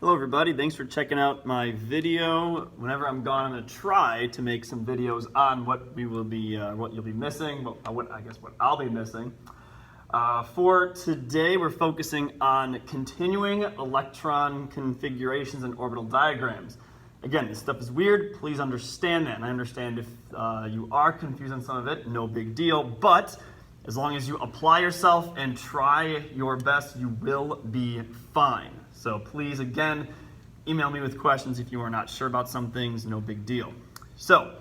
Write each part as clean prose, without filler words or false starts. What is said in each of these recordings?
Hello everybody, thanks for checking out my video. Whenever I'm gone, I'm going to try to make some videos on what you'll be missing, what I'll be missing. For today, we're focusing on continuing electron configurations and orbital diagrams. Again, this stuff is weird, please understand that. And I understand if you are confused on some of it, no big deal, but as long as you apply yourself and try your best, you will be fine. So please, again, email me with questions if you are not sure about some things, no big deal. So,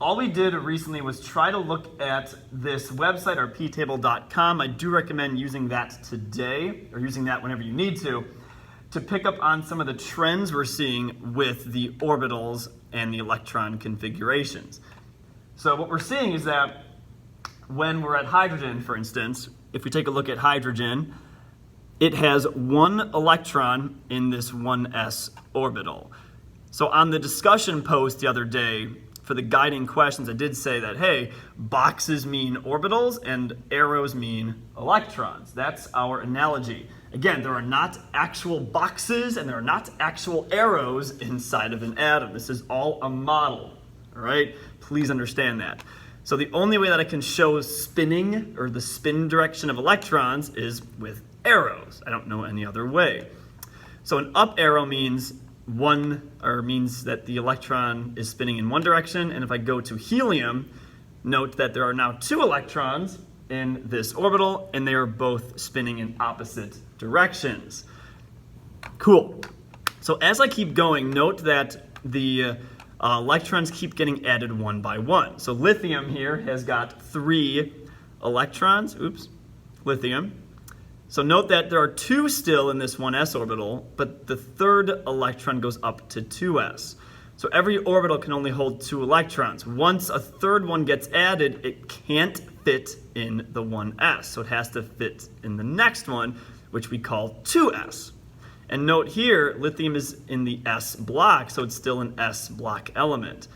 all we did recently was try to look at this website, rptable.com. I do recommend using that today, or using that whenever you need to pick up on some of the trends we're seeing with the orbitals and the electron configurations. So what we're seeing is that when we're at hydrogen, for instance, if we take a look at hydrogen, it has one electron in this 1s orbital. So on the discussion post the other day, for the guiding questions, I did say that, hey, boxes mean orbitals and arrows mean electrons. That's our analogy. Again, there are not actual boxes and there are not actual arrows inside of an atom. This is all a model, all right? Please understand that. So the only way that I can show spinning or the spin direction of electrons is with arrows. I don't know any other way. So an up arrow means that the electron is spinning in one direction, and if I go to helium, note that there are now two electrons in this orbital, and they are both spinning in opposite directions. Cool. So as I keep going, note that the electrons keep getting added one by one. So lithium here has got 3 electrons. Lithium. So note that there are 2 still in this 1s orbital, but the third electron goes up to 2s. So every orbital can only hold 2 electrons. Once a third one gets added, it can't fit in the 1s. So it has to fit in the next one, which we call 2s. And note here, lithium is in the s block, so it's still an s block element.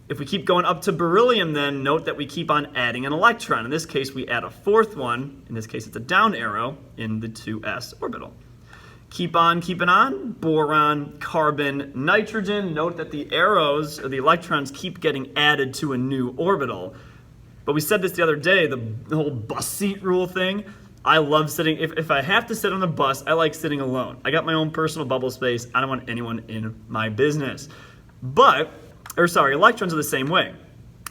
If we keep going up to beryllium, then note that we keep on adding an electron. In this case, we add a 4th one. In this case, it's a down arrow in the 2s orbital. Keep on keeping on. Boron, carbon, nitrogen. Note that the arrows, or the electrons, keep getting added to a new orbital. But we said this the other day, the whole bus seat rule thing. I love sitting, if I have to sit on the bus, I like sitting alone. I got my own personal bubble space. I don't want anyone in my business. Electrons are the same way.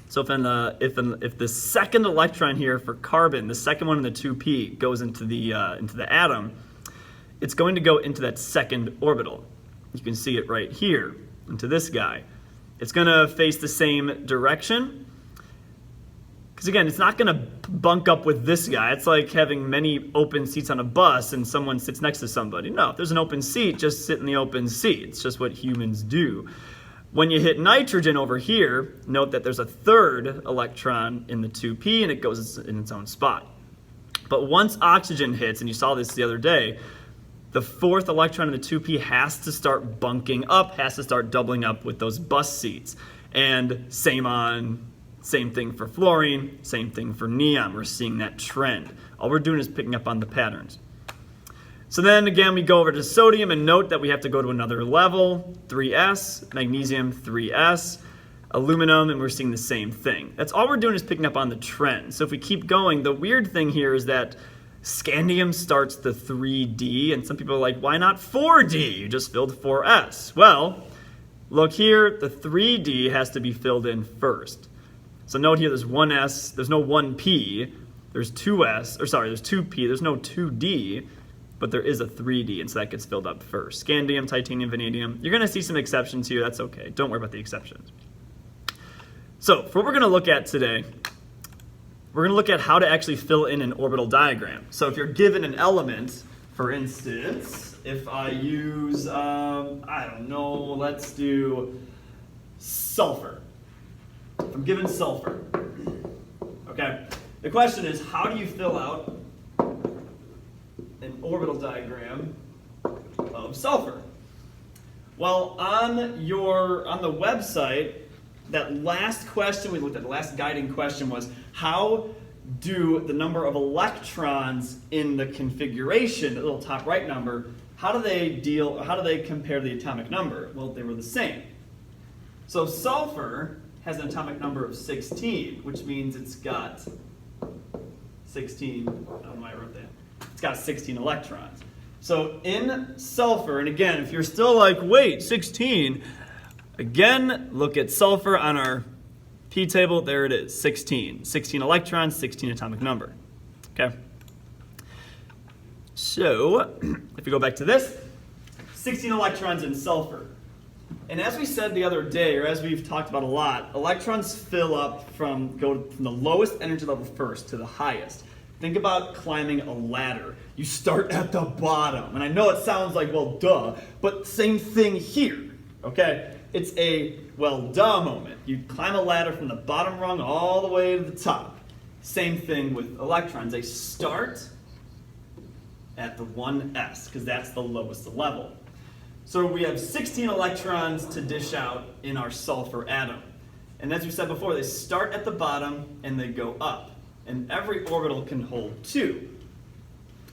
So if the second electron here for carbon, the second one in the 2p, goes into the atom, it's going to go into that second orbital. You can see it right here, into this guy. It's going to face the same direction. Because again, it's not going to bunk up with this guy. It's like having many open seats on a bus and someone sits next to somebody. No, if there's an open seat, just sit in the open seat. It's just what humans do. When you hit nitrogen over here, note that there's a third electron in the 2p and it goes in its own spot. But once oxygen hits, and you saw this the other day, the 4th electron in the 2p has to start bunking up, has to start doubling up with those bus seats. And same thing for fluorine, same thing for neon. We're seeing that trend. All we're doing is picking up on the patterns. So then again, we go over to sodium and note that we have to go to another level, 3s, magnesium, 3s, aluminum, and we're seeing the same thing. That's all we're doing is picking up on the trend. So if we keep going, the weird thing here is that scandium starts the 3d, and some people are like, why not 4d? You just filled 4s. Well, look here, the 3d has to be filled in first. So note here, there's 1s, there's no 1p, there's 2s, there's 2p, there's no 2d, but there is a 3D, and so that gets filled up first. Scandium, titanium, vanadium. You're going to see some exceptions here. That's okay. Don't worry about the exceptions. So for what we're going to look at today, we're going to look at how to actually fill in an orbital diagram. So if you're given an element, for instance, if I use, let's do sulfur. If I'm given sulfur, okay? The question is, how do you fill out an orbital diagram of sulfur? Well, on the website, that last question we looked at, the last guiding question was, how do the number of electrons in the configuration, the little top right number, how do they compare the atomic number? Well, they were the same. So sulfur has an atomic number of 16, which means it's got 16, I don't know why I wrote that. It's got 16 electrons. So in sulfur, and again, if you're still like, wait, 16, again, look at sulfur on our P table, there it is, 16. 16 electrons, 16 atomic number, okay? So, if we go back to this, 16 electrons in sulfur. And as we said the other day, or as we've talked about a lot, electrons fill up go from the lowest energy level first to the highest. Think about climbing a ladder. You start at the bottom. And I know it sounds like, well, duh, but same thing here, okay? It's a, well, duh moment. You climb a ladder from the bottom rung all the way to the top. Same thing with electrons. They start at the 1s, because that's the lowest level. So we have 16 electrons to dish out in our sulfur atom. And as we said before, they start at the bottom and they go up. And every orbital can hold 2.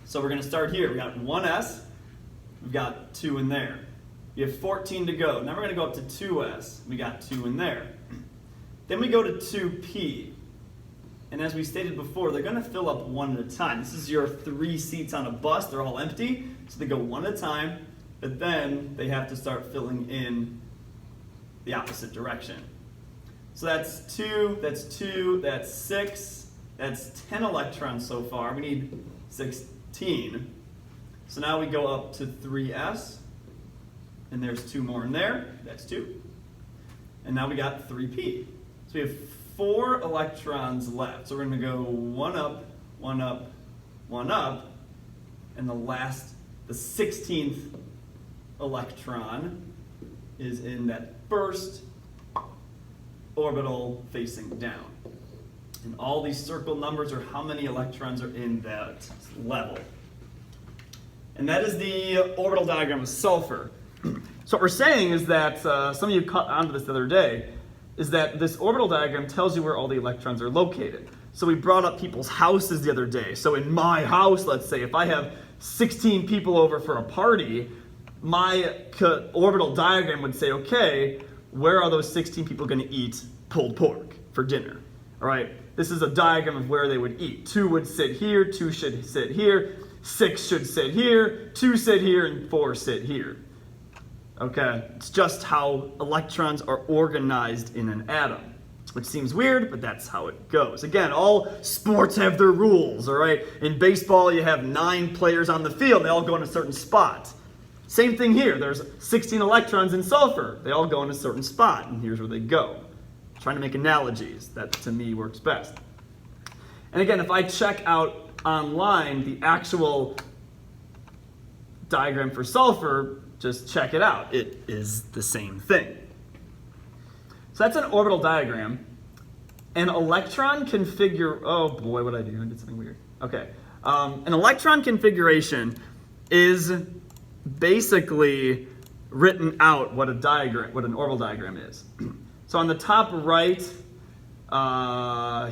So we're going to start here. We got 1s, we've got 2 in there. You have 14 to go. Now we're going to go up to 2s. We got 2 in there. Then we go to 2p. And as we stated before, they're going to fill up one at a time. This is your 3 seats on a bus. They're all empty. So they go one at a time. But then they have to start filling in the opposite direction. So that's 2, that's 2, that's 6, that's 10 electrons so far. We need 16. So now we go up to 3s. And there's 2 more in there. That's 2. And now we got 3p. So we have 4 electrons left. So we're going to go 1 up, 1 up, 1 up. And the 16th electron is in that first orbital facing down. And all these circle numbers are how many electrons are in that level. And that is the orbital diagram of sulfur. So what we're saying is that, some of you caught onto this the other day, is that this orbital diagram tells you where all the electrons are located. So we brought up people's houses the other day. So in my house, let's say, if I have 16 people over for a party, my orbital diagram would say, okay, where are those 16 people going to eat pulled pork for dinner? All right, this is a diagram of where they would eat. 2 would sit here, 2 should sit here, 6 should sit here, 2 sit here, and 4 sit here. Okay, it's just how electrons are organized in an atom, which seems weird, but that's how it goes. Again, all sports have their rules, all right? In baseball, you have 9 players on the field. They all go in a certain spot. Same thing here. There's 16 electrons in sulfur. They all go in a certain spot, and here's where they go. I'm trying to make analogies. That, to me, works best. And again, if I check out online the actual diagram for sulfur, just check it out. It is the same thing. So that's an orbital diagram. An electron oh boy, what did I do? I did something weird. Okay. An electron configuration is basically written out what an orbital diagram is. So on the top right,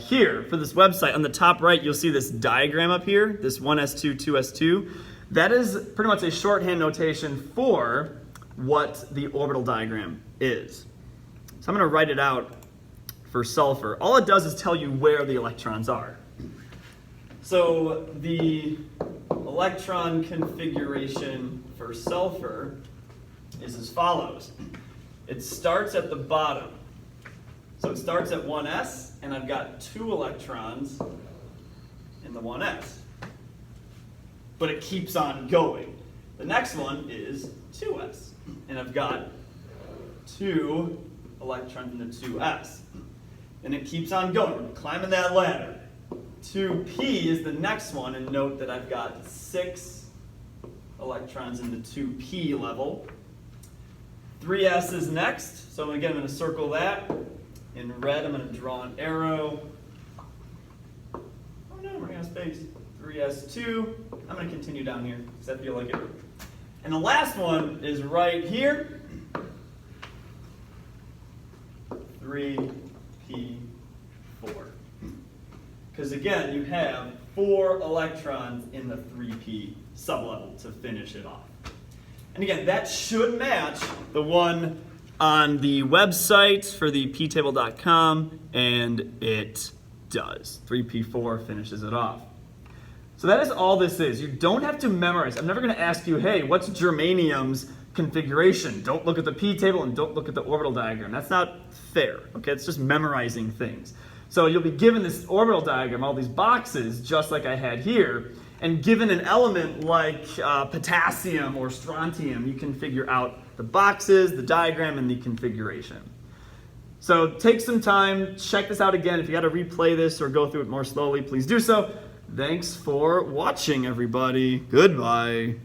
here, for this website, on the top right, you'll see this diagram up here, this 1s2, 2s2. That is pretty much a shorthand notation for what the orbital diagram is. So I'm going to write it out for sulfur. All it does is tell you where the electrons are. So the electron configuration for sulfur is as follows. It starts at the bottom. So it starts at 1s, and I've got 2 electrons in the 1s. But it keeps on going. The next one is 2s, and I've got 2 electrons in the 2s. And it keeps on going. We're climbing that ladder. 2p is the next one, and note that I've got 6 electrons in the 2p level. 3s is next, so again I'm going to circle that. In red I'm going to draw an arrow. Oh no, we're running out of space. 3s2. I'm going to continue down here because I feel like it. And the last one is right here. 3p4. because again, you have 4 electrons in the 3p sublevel to finish it off. And again, that should match the one on the website for the ptable.com, and it does. 3p4 finishes it off. So that is all this is. You don't have to memorize. I'm never going to ask you, hey, what's germanium's configuration? Don't look at the p table and don't look at the orbital diagram. That's not fair. Okay, it's just memorizing things. So you'll be given this orbital diagram, all these boxes, just like I had here, and given an element like potassium or strontium, you can figure out the boxes, the diagram, and the configuration. So take some time, check this out again. If you got to replay this or go through it more slowly, please do so. Thanks for watching, everybody. Goodbye.